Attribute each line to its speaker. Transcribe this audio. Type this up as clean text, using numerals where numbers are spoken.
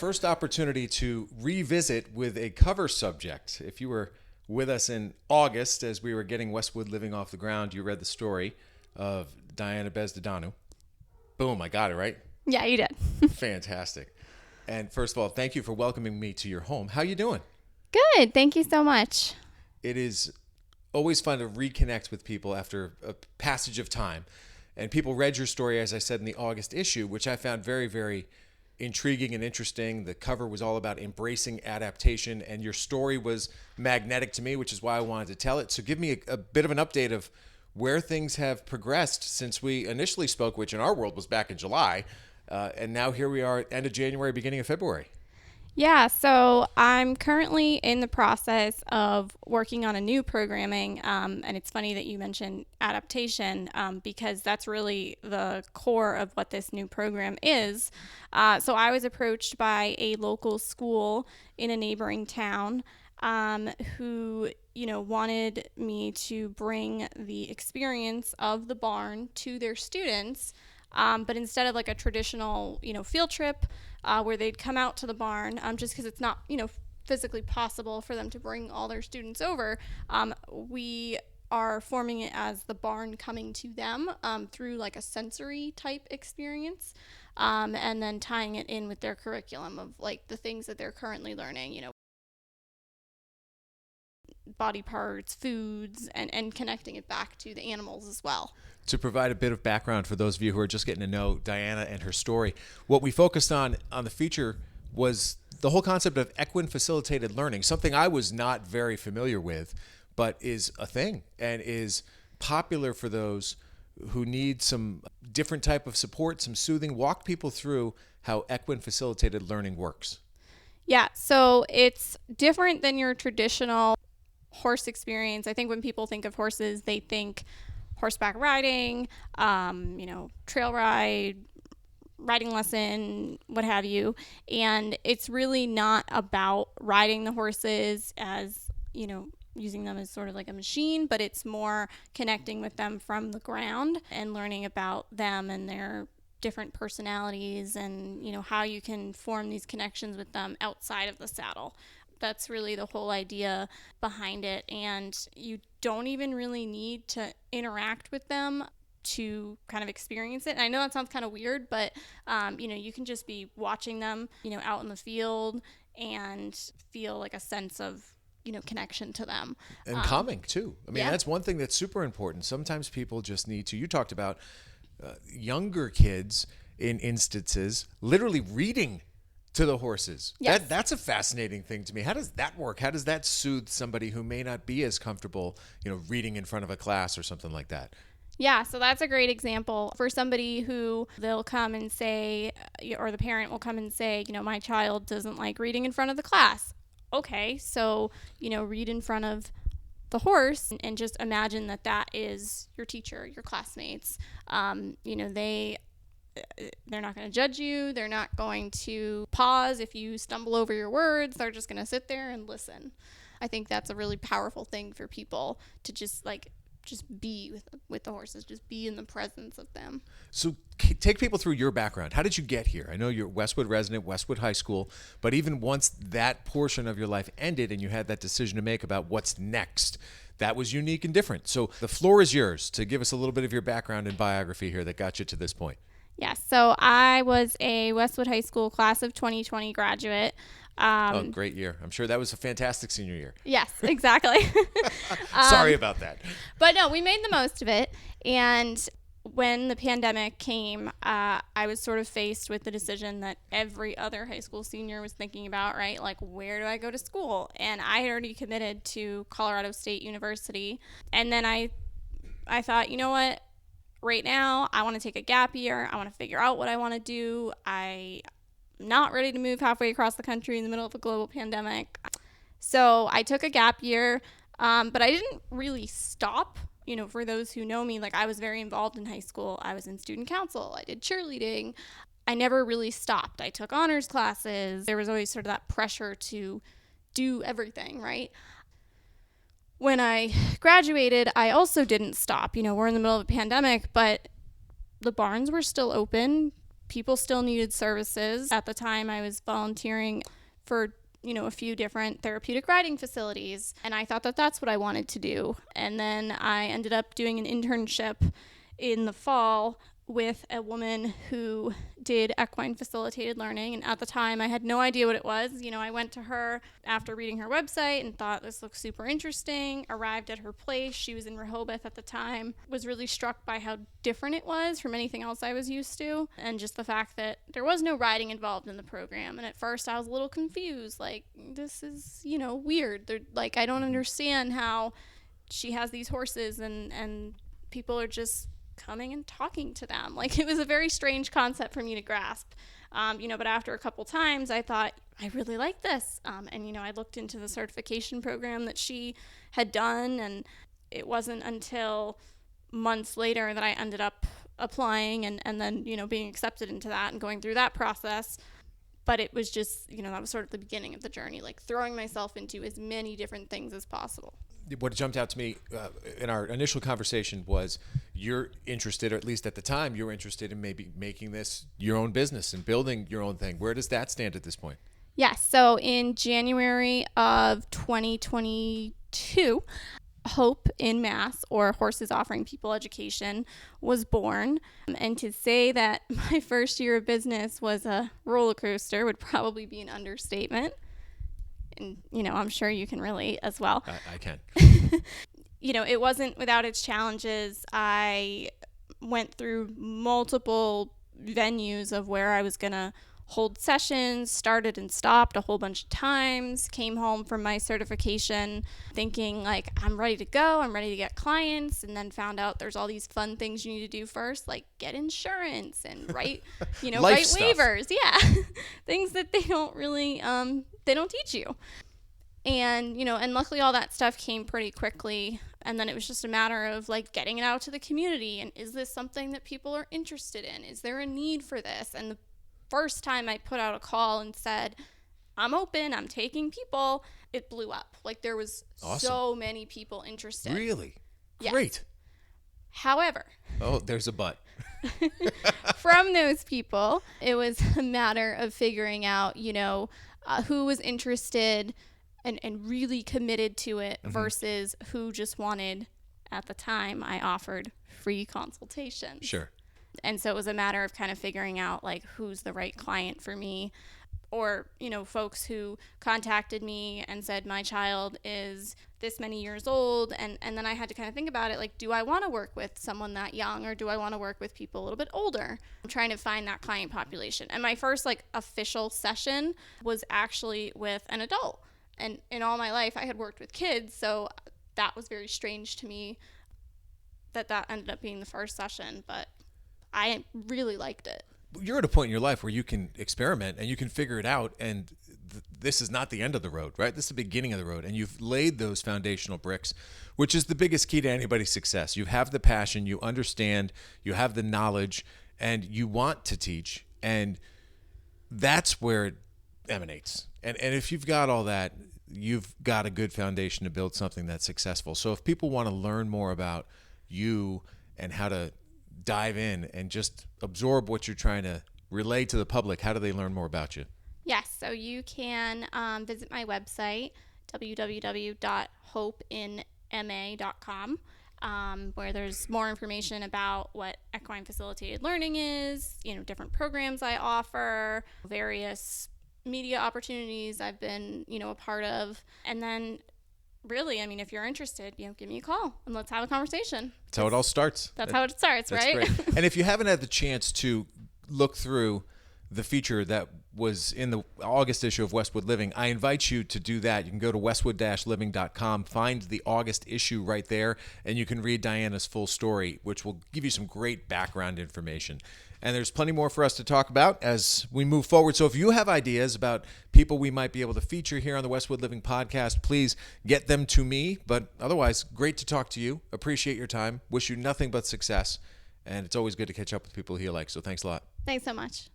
Speaker 1: first opportunity to revisit with a cover subject. If you were with us in August as we were getting Westwood Living off the ground, you read the story of Diana Bezdedeanu. Boom, I got it, right?
Speaker 2: Yeah, you did.
Speaker 1: Fantastic. And first of all, thank you for welcoming me to your home. How you doing?
Speaker 2: Good. Thank you so much.
Speaker 1: It is always fun to reconnect with people after a passage of time. And people read your story, as I said, in the August issue, which I found very, very intriguing and interesting. The cover was all about embracing adaptation, and your story was magnetic to me, which is why I wanted to tell it. So give me a bit of an update of where things have progressed since we initially spoke, which in our world was back in July. And now here we are at end of January, beginning of February.
Speaker 2: Yeah, so I'm currently in the process of working on a new programming, and it's funny that you mentioned adaptation because that's really the core of what this new program is. So I was approached by a local school in a neighboring town who wanted me to bring the experience of the barn to their students, but instead of like a traditional field trip where they'd come out to the barn, just because it's not physically possible for them to bring all their students over, we are forming it as the barn coming to them through like a sensory type experience, and then tying it in with their curriculum of like the things that they're currently learning, body parts, foods, and connecting it back to the animals as well.
Speaker 1: To provide a bit of background for those of you who are just getting to know Diana and her story, what we focused on the feature was the whole concept of equine facilitated learning, something I was not very familiar with, but is a thing and is popular for those who need some different type of support, some soothing. Walk people through how equine facilitated learning works.
Speaker 2: Yeah, so it's different than your traditional horse experience. I think when people think of horses, they think horseback riding, trail ride, riding lesson, what have you. And it's really not about riding the horses as, using them as sort of like a machine, but it's more connecting with them from the ground and learning about them and their different personalities and, how you can form these connections with them outside of the saddle. That's really the whole idea behind it. And you don't even really need to interact with them to kind of experience it. And I know that sounds kind of weird, but, you can just be watching them, out in the field and feel like a sense of, connection to them.
Speaker 1: And calming too. I mean,
Speaker 2: yeah.
Speaker 1: That's one thing that's super important. Sometimes people just need to, you talked about younger kids in instances, literally reading to the horses.
Speaker 2: Yes.
Speaker 1: That's a fascinating thing to me. How does that work? How does that soothe somebody who may not be as comfortable, reading in front of a class or something like that?
Speaker 2: Yeah, so that's a great example for somebody who they'll come and say, or the parent will come and say, my child doesn't like reading in front of the class. Okay, so, read in front of the horse and just imagine that is your teacher, your classmates. They're not going to judge you. They're not going to pause if you stumble over your words. They're just going to sit there and listen. I think that's a really powerful thing for people to just be with the horses, just be in the presence of them.
Speaker 1: So take people through your background. How did you get here? I know you're a Westwood resident, Westwood High School, but even once that portion of your life ended and you had that decision to make about what's next, that was unique and different. So the floor is yours to give us a little bit of your background and biography here that got you to this point.
Speaker 2: Yes, so I was a Westwood High School class of 2020 graduate.
Speaker 1: Great year. I'm sure that was a fantastic senior year.
Speaker 2: Yes, exactly.
Speaker 1: Sorry about that.
Speaker 2: But no, we made the most of it. And when the pandemic came, I was sort of faced with the decision that every other high school senior was thinking about, right? Like, where do I go to school? And I had already committed to Colorado State University. And then I thought, you know what? Right now, I want to take a gap year. I want to figure out what I want to do. I'm not ready to move halfway across the country in the middle of a global pandemic. So I took a gap year, but I didn't really stop. For those who know me, like I was very involved in high school. I was in student council. I did cheerleading. I never really stopped. I took honors classes. There was always sort of that pressure to do everything, right? When I graduated, I also didn't stop. We're in the middle of a pandemic, but the barns were still open. people still needed services. At the time, I was volunteering for a few different therapeutic riding facilities. And I thought that that's what I wanted to do. And then I ended up doing an internship in the fall with a woman who did equine facilitated learning. And at the time, I had no idea what it was. I went to her after reading her website and thought this looks super interesting, arrived at her place. She was in Rehoboth at the time, was really struck by how different it was from anything else I was used to. And just the fact that there was no riding involved in the program. And at first I was a little confused, like, this is, weird. I don't understand how she has these horses and people are just coming and talking to them. Like, it was a very strange concept for me to grasp. But after a couple times, I thought, I really like this. I looked into the certification program that she had done, and it wasn't until months later that I ended up applying and then, being accepted into that and going through that process. But it was just, that was sort of the beginning of the journey, like throwing myself into as many different things as possible.
Speaker 1: What jumped out to me in our initial conversation was you're interested, or at least at the time, you were interested in maybe making this your own business and building your own thing. Where does that stand at this point?
Speaker 2: Yes. So in January of 2022, Hope in Mass, or Horses Offering People Education, was born. And to say that my first year of business was a roller coaster would probably be an understatement. And, I'm sure you can relate as well.
Speaker 1: I can.
Speaker 2: It wasn't without its challenges. I went through multiple venues of where I was going to hold sessions, started and stopped a whole bunch of times, came home from my certification thinking like, I'm ready to go, I'm ready to get clients, and then found out there's all these fun things you need to do first, like get insurance and write, write waivers. Yeah. Things that they don't really, they don't teach you. And, and luckily all that stuff came pretty quickly. And then it was just a matter of like getting it out to the community. And is this something that people are interested in? Is there a need for this? And the first time I put out a call and said, I'm open, I'm taking people, it blew up. Like there was so many people interested.
Speaker 1: Really?
Speaker 2: Yes.
Speaker 1: Great.
Speaker 2: However.
Speaker 1: Oh, there's a but.
Speaker 2: From those people, it was a matter of figuring out, who was interested and really committed to it versus who just wanted, at the time, I offered free consultations.
Speaker 1: Sure.
Speaker 2: And so it was a matter of kind of figuring out like who's the right client for me, or, folks who contacted me and said, my child is this many years old. And then I had to kind of think about it. Like, do I want to work with someone that young, or do I want to work with people a little bit older? I'm trying to find that client population. And my first like official session was actually with an adult. And in all my life I had worked with kids. So that was very strange to me that ended up being the first session, but I really liked it.
Speaker 1: You're at a point in your life where you can experiment and you can figure it out, and this is not the end of the road, right? This is the beginning of the road, and you've laid those foundational bricks, which is the biggest key to anybody's success. You have the passion, you understand, you have the knowledge, and you want to teach, and that's where it emanates. And if you've got all that, you've got a good foundation to build something that's successful. So if people want to learn more about you and how to dive in and just absorb what you're trying to relay to the public, how do they learn more about you?
Speaker 2: Yes, so you can visit my website, www.hopeinma.com, where there's more information about what equine facilitated learning is, different programs I offer, various media opportunities I've been, a part of. And then really, if you're interested, give me a call and let's have a conversation.
Speaker 1: That's how it all starts.
Speaker 2: That's how it starts,
Speaker 1: that's
Speaker 2: right?
Speaker 1: Great. And if you haven't had the chance to look through the feature that was in the August issue of Westwood Living, I invite you to do that. You can go to westwood-living.com, find the August issue right there, and you can read Diana's full story, which will give you some great background information. And there's plenty more for us to talk about as we move forward. So if you have ideas about people we might be able to feature here on the Westwood Living podcast, please get them to me. But otherwise, great to talk to you. Appreciate your time. Wish you nothing but success. And it's always good to catch up with people you like. So thanks a lot.
Speaker 2: Thanks so much.